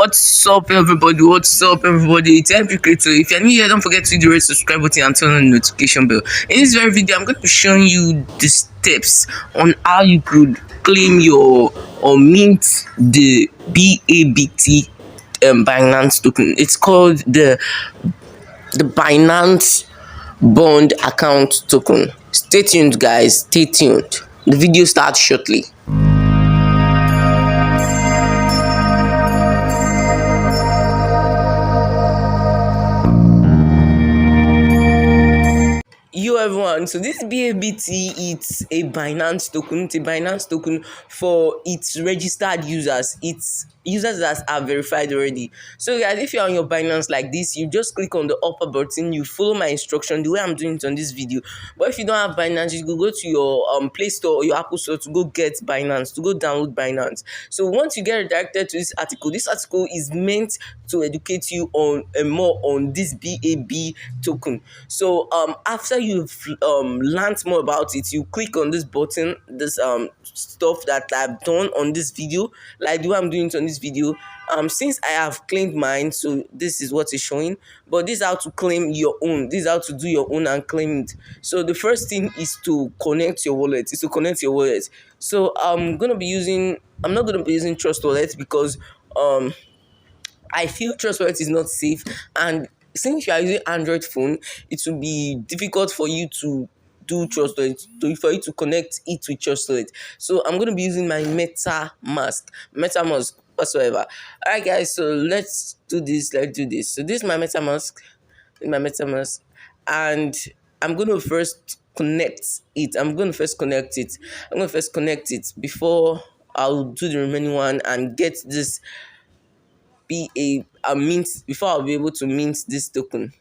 What's up, everybody? What's up, everybody? It's MP Creator. If you're new here, don't forget to hit the red subscribe button and turn on the notification bell. In this very video, I'm going to be showing you the steps on how you could claim your or mint the BABT Binance token. It's called the Binance Bond Account Token. Stay tuned, guys. Stay tuned. The video starts shortly. Yo everyone, so this BABT, it's a Binance token. It's a Binance token for its registered users. It's users that are verified already. So guys, if you're on your Binance like this, you just click on the upper button, you follow my instruction the way I'm doing it on this video. But if you don't have Binance, you go to your Play Store or your Apple Store to go get Binance, to go download Binance. So once you get redirected to this article is meant to educate you on more on this BAB token. So after you've learned more about it, you click on this button, this stuff that I've done on this video, like the way I'm doing it on this video. Since I have claimed mine, so this is what it's showing. But this is how to claim your own. This is how to do your own and claim it. So the first thing is to connect your wallet. So I'm not gonna be using Trust Wallet because I feel Trust Wallet is not safe, and since you are using Android phone, it will be difficult for you to do Trust Wallet, for you to connect it with Trust Wallet. So I'm going to be using my MetaMask whatsoever. Alright guys, so let's do this. So this is my MetaMask, and I'm going to first connect it. I'm going to first connect it before I'll do the remaining one and get this before I'll be able to mint this token.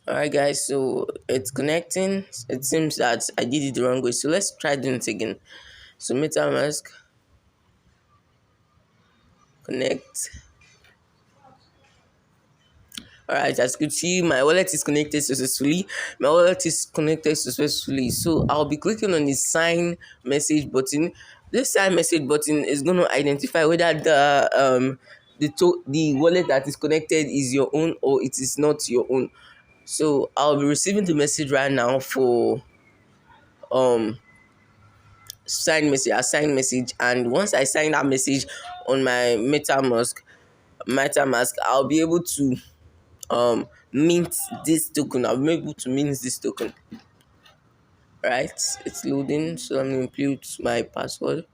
Alright guys, so it's connecting. It seems that I did it the wrong way, so let's try doing it again. So MetaMask, connect. Alright, as you can see, my wallet is connected successfully. So I'll be clicking on the sign message button. This sign message button is going to identify whether the wallet that is connected is your own or it is not your own. So I'll be receiving the message right now for sign message, and once I sign that message on my MetaMask, I'll be able to mint this token. Right, it's loading, so I'm going to input my password.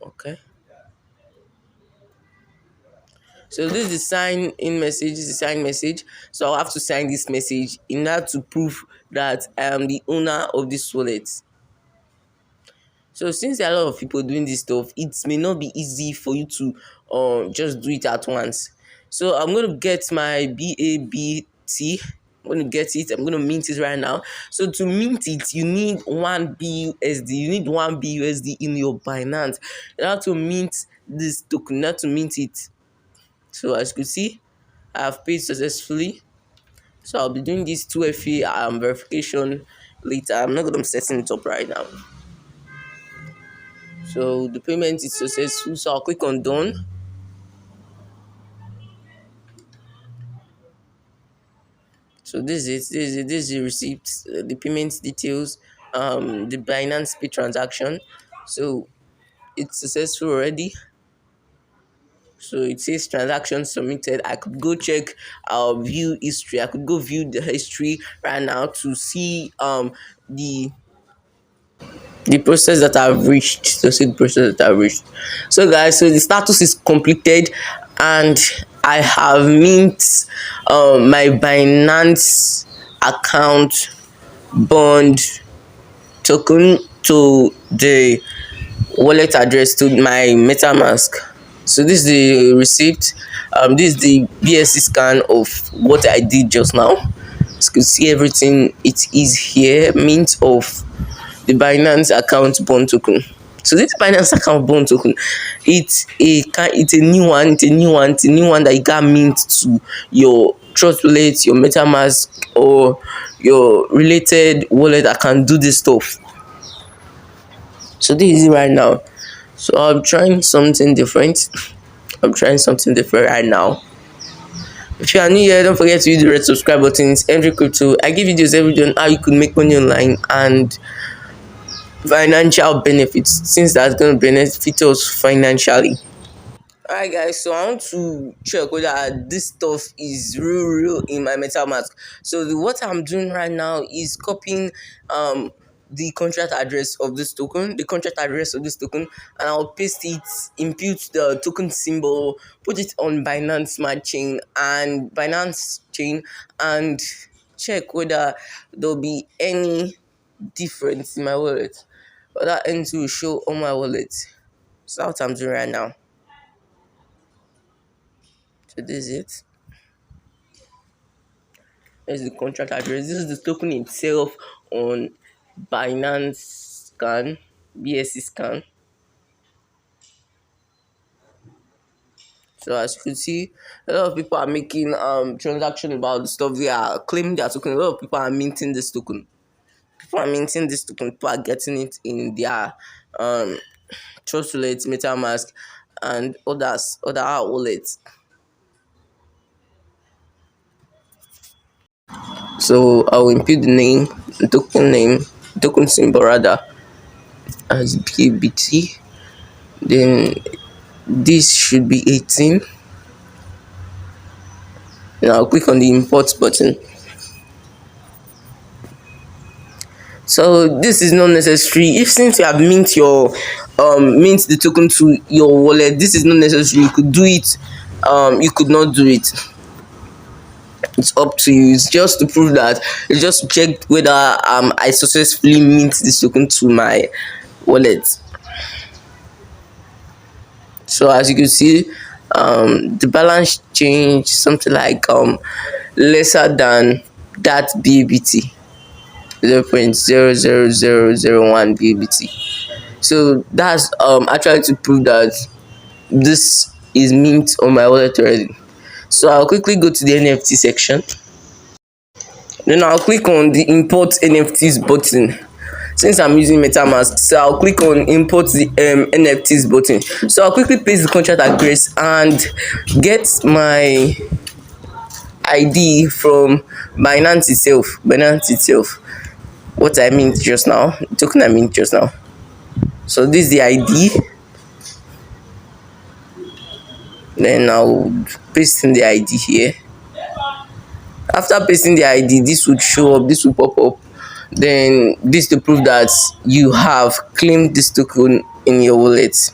Okay, so this is the sign message. So I'll have to sign this message in order to prove that I am the owner of this wallet. So since there are a lot of people doing this stuff, it may not be easy for you to just do it at once. So I'm going to get my BABT. I'm going to get it. I'm going to mint it right now. So to mint it, you need one BUSD. You need one BUSD in your Binance. You have to mint this token, not to mint it. So as you can see, I have paid successfully. So I'll be doing this 2FA verification later. I'm not going to be setting it up right now. So the payment is successful. So I'll click on done. So this is the receipt, the payment details, the Binance Pay transaction. So it's successful already. So it says transaction submitted. I could go check view history. I could go view the history right now to see the process that I've reached. So guys, so the status is completed, and I have mint my Binance account bond token to the wallet address, to my MetaMask. So this is the receipt. This is the BSC scan of what I did just now. As you can see, everything it is here. Mint of the Binance account bond token. So this Binance account bond token, it's a new one that you can mint to your Trust Wallet, your MetaMask, or your related wallet that can do this stuff. So this is it right now. So I'm trying something different. I'm trying something different right now. If you are new here, don't forget to hit the red subscribe button. It's Andrew Crypto. I give videos every day on how you could make money online and financial benefits, since that's going to benefit us financially. Alright guys, so I want to check whether this stuff is real in my MetaMask. So what I'm doing right now is copying the contract address of this token, and I'll paste it, impute the token symbol, put it on Binance Smart Chain and Binance Chain, and check whether there'll be any difference in my wallet. But that ends will show on my wallet. So that's what I'm doing right now. So this is it. There's the contract address. This is the token itself on Binance scan, BSC scan. So as you can see, a lot of people are making transaction about the stuff they are claiming their token. A lot of people are minting this token. People are getting it in their Trust Wallet, MetaMask, and other wallets. So I'll impute the token symbol rather, as BABT. Then this should be 18. Now I'll click on the import button. So this is not necessary. If since you have mint the token to your wallet, this is not necessary. You could do it, you could not do it. It's up to you. It's just to prove that, it's just to check whether I successfully mint this token to my wallet. So as you can see, the balance change something like lesser than that BABT, 0.00001 BABT. So that's actually to prove that this is mint on my wallet already. So I'll quickly go to the NFT section. Then I'll click on the import NFTs button. Since I'm using MetaMask, so I'll click on import the NFTs button. So I'll quickly paste the contract address and get my ID from Binance itself. What I mean just now, token I mean just now. So this is the ID. Then I'll paste in the ID here. After pasting the ID, this would show up, this will pop up. Then this to prove that you have claimed this token in your wallet.